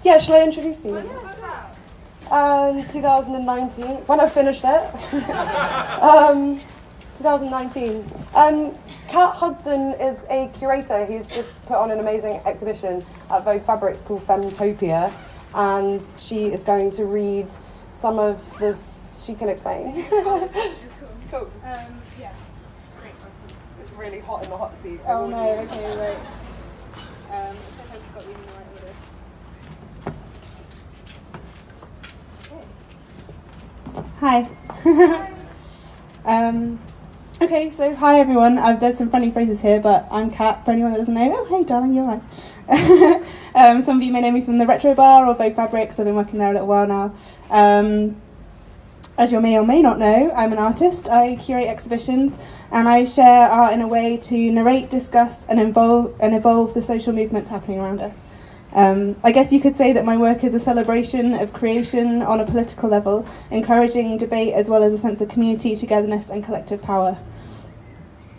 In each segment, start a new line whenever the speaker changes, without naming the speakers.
Yeah, shall I introduce you? 2019, when I finished it. 2019. Kat Hudson is a curator who's just put on an amazing exhibition at Vogue Fabrics called Femmetopia, and she is going to read some of this. She can explain. Cool.
Yeah. Great.
It's really hot in the hot seat.
Oh no, okay, right. I think I've got you in the right order. Hi. Okay, so hi everyone. There's some funny phrases here, but I'm Kat, for anyone that doesn't know. Oh, hey darling, you're right. Some of you may know me from the Retro Bar or Vogue Fabrics. I've been working there a little while now. As you may or may not know, I'm an artist. I curate exhibitions and I share art in a way to narrate, discuss and evolve the social movements happening around us. I guess you could say that my work is a celebration of creation on a political level, encouraging debate as well as a sense of community, togetherness and collective power.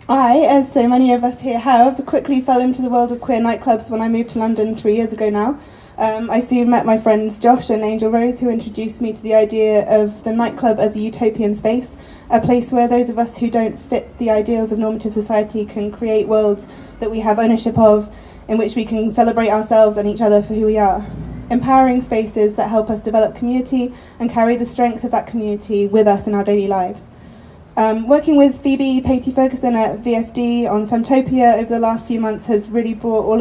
I, as so many of us here have, quickly fell into the world of queer nightclubs when I moved to London 3 years ago now. I soon met my friends Josh and Angel Rose, who introduced me to the idea of the nightclub as a utopian space, a place where those of us who don't fit the ideals of normative society can create worlds that we have ownership of, in which we can celebrate ourselves and each other for who we are. Empowering spaces that help us develop community and carry the strength of that community with us in our daily lives. Working with Phoebe Patey-Ferguson at VFD on Femmetopia over the last few months has really brought all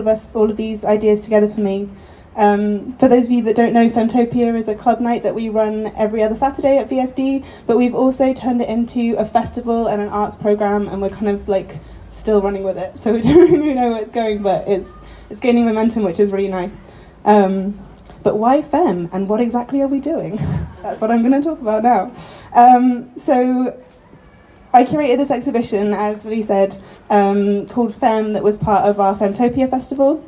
of these ideas together for me. For those of you that don't know, Femmetopia is a club night that we run every other Saturday at VFD, but we've also turned it into a festival and an arts programme, and we're kind of like still running with it, so we don't really know where it's going, but it's gaining momentum, which is really nice. But why Fem, and what exactly are we doing? That's what I'm going to talk about now. So I curated this exhibition, as Willie said, called Fem, that was part of our Femmetopia festival.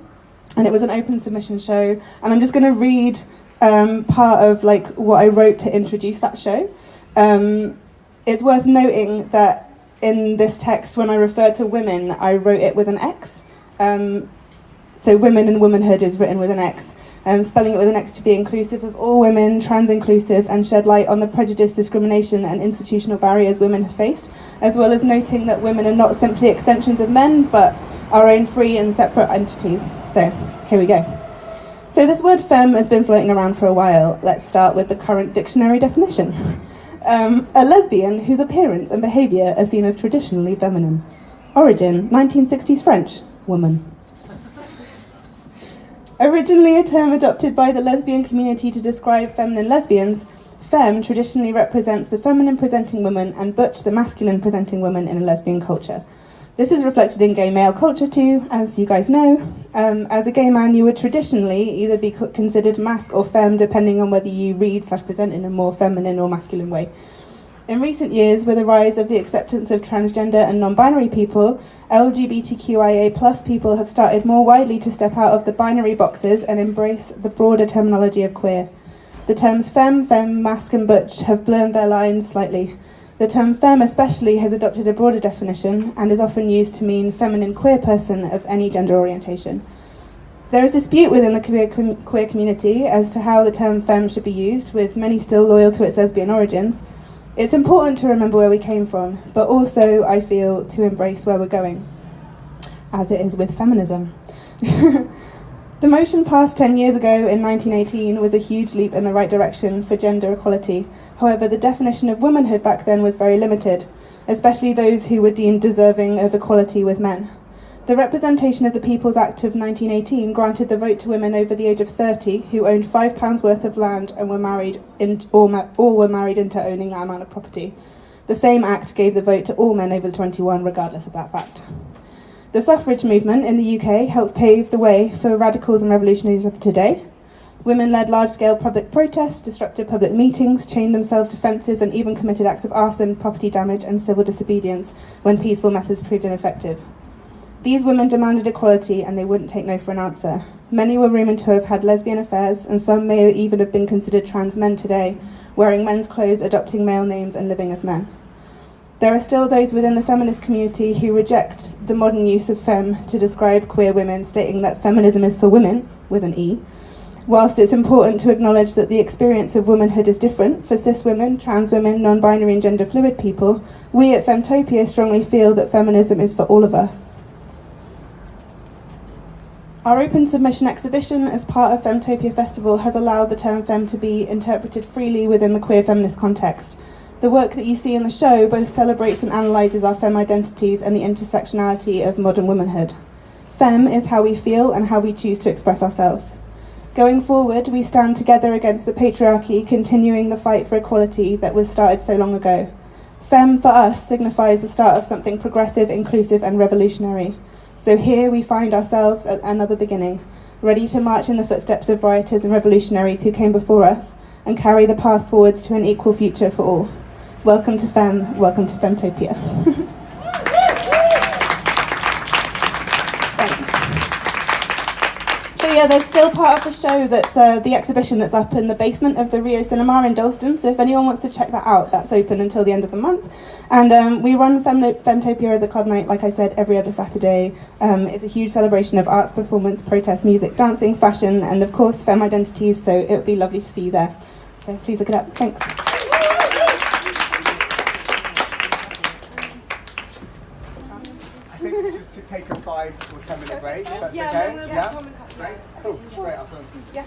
And it was an open submission show, and I'm just going to read part of like what I wrote to introduce that show. It's worth noting that in this text, when I refer to women, I wrote it with an X. So women and womanhood is written with an X. Spelling it with an X to be inclusive of all women, trans-inclusive, and shed light on the prejudice, discrimination and institutional barriers women have faced, as well as noting that women are not simply extensions of men, but our own free and separate entities. So, here we go. So this word femme has been floating around for a while. Let's start with the current dictionary definition. A lesbian whose appearance and behaviour are seen as traditionally feminine. Origin, 1960s French, woman. Originally a term adopted by the lesbian community to describe feminine lesbians, femme traditionally represents the feminine presenting woman and butch the masculine presenting woman in a lesbian culture. This is reflected in gay male culture too, as you guys know. As a gay man, you would traditionally either be considered masc or femme, depending on whether you read/present in a more feminine or masculine way. In recent years, with the rise of the acceptance of transgender and non-binary people, LGBTQIA+ people have started more widely to step out of the binary boxes and embrace the broader terminology of queer. The terms femme, masc and butch have blurred their lines slightly. The term femme especially has adopted a broader definition and is often used to mean feminine queer person of any gender orientation. There is dispute within the queer community as to how the term femme should be used, with many still loyal to its lesbian origins. It's important to remember where we came from, but also, I feel, to embrace where we're going, as it is with feminism. The motion passed 10 years ago in 1918 was a huge leap in the right direction for gender equality. However, the definition of womanhood back then was very limited, especially those who were deemed deserving of equality with men. The Representation of the People's Act of 1918 granted the vote to women over the age of 30 who owned £5 worth of land and were married or were married into owning that amount of property. The same act gave the vote to all men over 21, regardless of that fact. The suffrage movement in the UK helped pave the way for radicals and revolutionaries of today. Women led large-scale public protests, disrupted public meetings, chained themselves to fences, and even committed acts of arson, property damage, and civil disobedience when peaceful methods proved ineffective. These women demanded equality, and they wouldn't take no for an answer. Many were rumoured to have had lesbian affairs, and some may even have been considered trans men today, wearing men's clothes, adopting male names, and living as men. There are still those within the feminist community who reject the modern use of femme to describe queer women, stating that feminism is for women, with an E, Whilst it's important to acknowledge that the experience of womanhood is different for cis women, trans women, non-binary and gender fluid people, we at Femmetopia strongly feel that feminism is for all of us. Our open submission exhibition as part of Femmetopia Festival has allowed the term femme to be interpreted freely within the queer feminist context. The work that you see in the show both celebrates and analyses our femme identities and the intersectionality of modern womanhood. Femme is how we feel and how we choose to express ourselves. Going forward, we stand together against the patriarchy, continuing the fight for equality that was started so long ago. Femme, for us, signifies the start of something progressive, inclusive and revolutionary. So here we find ourselves at another beginning, ready to march in the footsteps of rioters and revolutionaries who came before us and carry the path forwards to an equal future for all. Welcome to Femme, welcome to Femmetopia. So yeah, there's still part of the show that's the exhibition that's up in the basement of the Rio Cinema in Dalston. So if anyone wants to check that out, that's open until the end of the month. And we run Femmetopia as a club night, like I said, every other Saturday. It's a huge celebration of arts, performance, protest, music, dancing, fashion, and of course femme identities. So it would be lovely to see you there. So please look it up. Thanks.
I think to take a 5 or 10 minute break, if that's
Yeah,
okay?
we'll
Yeah?
come and cut.
Great. Cool. Great. I'll put on some music.
Yeah.